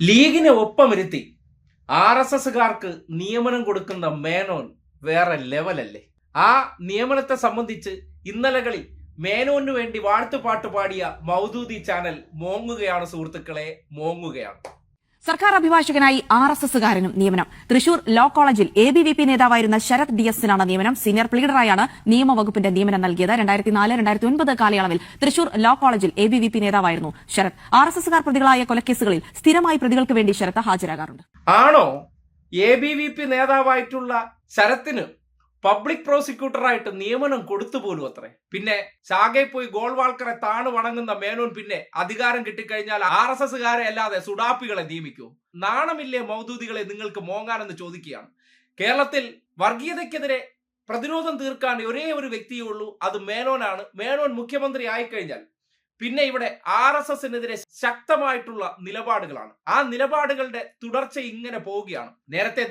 ലീഗിനെ ഒപ്പമിരുത്തി RSSകാർക്ക് നിയമനം കൊടുക്കുന്ന മേനോൻ വേറെ ലെവലല്ലേ. ആ നിയമനത്തെ സംബന്ധിച്ച് ഇന്നലകളിൽ മേനോന് വേണ്ടി വാഴ്ത്തുപാട്ട് പാടിയ മൗദൂദി ചാനൽ മോങ്ങുകയാണ് സുഹൃത്തുക്കളെ, മോങ്ങുകയാണ്. സർക്കാർ അഭിഭാഷകനായി RSSകാരനും നിയമനം. തൃശൂർ ലോ കോളേജിൽ ABVP നേതാവായിരുന്ന ശരത് DS-നാണ് നിയമനം. സീനിയർ പ്ലീഡറായാണ് നിയമവകുപ്പിന്റെ നിയമനം നൽകിയത്. 2004-2009 കാലയളവിൽ തൃശൂർ ലോ കോളേജിൽ ABVP നേതാവായിരുന്നു ശരത്. RSSകാർ പ്രതികളായ കൊലക്കേസുകളിൽ സ്ഥിരമായി പ്രതികൾക്ക് വേണ്ടി ശരത് ഹാജരാകാറുണ്ട്. ആണോ ABVP നേതാവായിട്ടുള്ള ശരത്തിന് പബ്ലിക് പ്രോസിക്യൂട്ടറായിട്ട് നിയമനം കൊടുത്തു പോലും അത്രേ. പിന്നെ ശാഖയിൽ പോയി ഗോൾവാൾക്കറെ താണു വണങ്ങുന്ന മേനോൻ പിന്നെ അധികാരം കിട്ടിക്കഴിഞ്ഞാൽ RSSകാരെ അല്ലാതെ സുഡാപ്പികളെ നിയമിക്കൂ? നാണമില്ലേ മൗദൂദികളെ നിങ്ങൾക്ക് മോങ്ങാനെന്ന് ചോദിക്കുകയാണ്. കേരളത്തിൽ വർഗീയതയ്ക്കെതിരെ പ്രതിരോധം തീർക്കാൻ ഒരേ ഒരു വ്യക്തിയേ ഉള്ളൂ, അത് മേനോനാണ്. മേനോൻ മുഖ്യമന്ത്രി ആയിക്കഴിഞ്ഞാൽ പിന്നെ ഇവിടെ RSSനെതിരെ ശക്തമായിട്ടുള്ള നിലപാടുകളാണ്. ആ നിലപാടുകളുടെ തുടർച്ച ഇങ്ങനെ പോവുകയാണ്. നേരത്തെ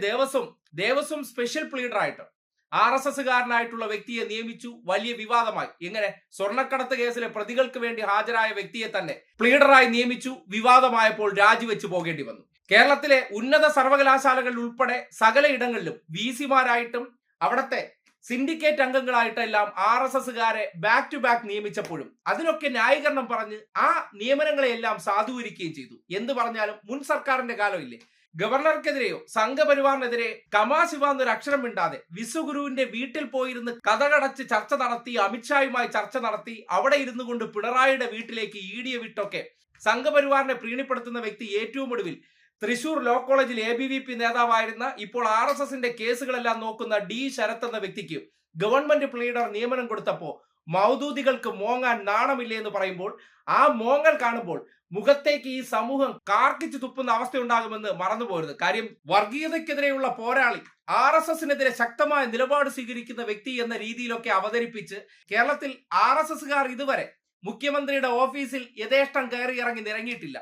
ദേവസ്വം സ്പെഷ്യൽ പ്ലീഡറായിട്ട് RSSകാരനായിട്ടുള്ള വ്യക്തിയെ നിയമിച്ചു. വലിയ വിവാദമായി. എങ്ങനെ? സ്വർണ്ണക്കടത്ത് കേസിലെ പ്രതികൾക്ക് വേണ്ടി ഹാജരായ വ്യക്തിയെ തന്നെ പ്ലീഡറായി നിയമിച്ചു. വിവാദമായപ്പോൾ രാജിവെച്ച് പോകേണ്ടി വന്നു. കേരളത്തിലെ ഉന്നത സർവകലാശാലകളിൽ ഉൾപ്പെടെ സകല ഇടങ്ങളിലും VC-മാരായിട്ടും അവിടത്തെ സിൻഡിക്കേറ്റ് അംഗങ്ങളായിട്ടെല്ലാം RSSകാരെ ബാക്ക് ടു ബാക്ക് നിയമിച്ചപ്പോഴും അതിനൊക്കെ ന്യായീകരണം പറഞ്ഞ് ആ നിയമനങ്ങളെയെല്ലാം സാധൂകരിക്കുകയും ചെയ്തു. എന്ത് പറഞ്ഞാലും മുൻ സർക്കാരിന്റെ കാലമില്ലേ, ഗവർണർക്കെതിരെയോ സംഘപരിവാറിനെതിരെ കമാശിവാന്നൊരു അക്ഷരം മിണ്ടാതെ വിശ്വഗുരുവിന്റെ വീട്ടിൽ പോയിരുന്ന് കഥകടച്ച് ചർച്ച നടത്തി, അമിത്ഷായുമായി ചർച്ച നടത്തി, അവിടെ ഇരുന്നു കൊണ്ട് പിണറായിയുടെ വീട്ടിലേക്ക് ED വിട്ടൊക്കെ സംഘപരിവാറിനെ പ്രീണിപ്പെടുത്തുന്ന വ്യക്തി ഏറ്റവും ഒടുവിൽ തൃശൂർ ലോ കോളേജിൽ ABVP നേതാവായിരുന്ന ഇപ്പോൾ RSSന്റെ കേസുകളെല്ലാം നോക്കുന്ന D ശരത് എന്ന വ്യക്തിക്ക് ഗവൺമെന്റ് പ്ലീഡർ നിയമനം കൊടുത്തപ്പോ മൗദൂദികൾക്ക് മോങ്ങാൻ നാണമില്ലേ എന്ന് പറയുമ്പോൾ ആ മോങ്ങൽ കാണുമ്പോൾ മുഖത്തേക്ക് ഈ സമൂഹം കാർക്കിച്ചു തുപ്പുന്ന അവസ്ഥയുണ്ടാകുമെന്ന് മറന്നുപോകരുത്. കാര്യം വർഗീയതയ്ക്കെതിരെയുള്ള പോരാളി, RSSനെതിരെ ശക്തമായ നിലപാട് സ്വീകരിക്കുന്ന വ്യക്തി എന്ന രീതിയിലൊക്കെ അവതരിപ്പിച്ച് കേരളത്തിൽ RSSകാർ ഇതുവരെ മുഖ്യമന്ത്രിയുടെ ഓഫീസിൽ യഥേഷ്ടം കയറി ഇറങ്ങി നിരങ്ങിയിട്ടില്ല.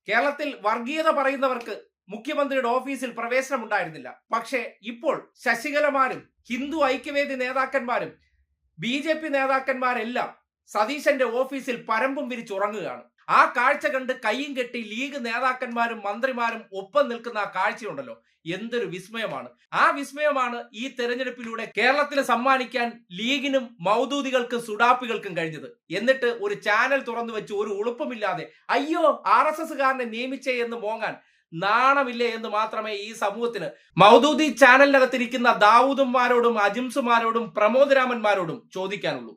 കേരളത്തിൽ വർഗീയത പറയുന്നവർക്ക് മുഖ്യമന്ത്രിയുടെ ഓഫീസിൽ പ്രവേശനം ഉണ്ടായിരുന്നില്ല. പക്ഷേ ഇപ്പോൾ ശശികലമാരും ഹിന്ദു ഐക്യവേദി നേതാക്കന്മാരും BJP നേതാക്കന്മാരെല്ലാം സതീശന്റെ ഓഫീസിൽ പരമ്പും വിരിച്ചുറങ്ങുകയാണ്. ആ കാഴ്ച കണ്ട് കയ്യും കെട്ടി ലീഗ് നേതാക്കന്മാരും മന്ത്രിമാരും ഒപ്പം നിൽക്കുന്ന ആ കാഴ്ചയുണ്ടല്ലോ, എന്തൊരു വിസ്മയമാണ്. ആ വിസ്മയമാണ് ഈ തെരഞ്ഞെടുപ്പിലൂടെ കേരളത്തിന് സമ്മാനിക്കാൻ ലീഗിനും മൗദൂദികൾക്കും സുഡാപ്പികൾക്കും കഴിഞ്ഞത്. എന്നിട്ട് ഒരു ചാനൽ തുറന്നു വെച്ച് ഒരു ഉളുപ്പമില്ലാതെ അയ്യോ RSSകാരനെ നിയമിച്ചേ എന്ന് മോങ്ങാൻ നാണമില്ലേ എന്ന് മാത്രമേ ഈ സമൂഹത്തിന് മൗദൂദി ചാനലിനകത്തിരിക്കുന്ന ദാവൂദന്മാരോടും അജിംസുമാരോടും പ്രമോദ് രാമന്മാരോടും ചോദിക്കാനുള്ളൂ.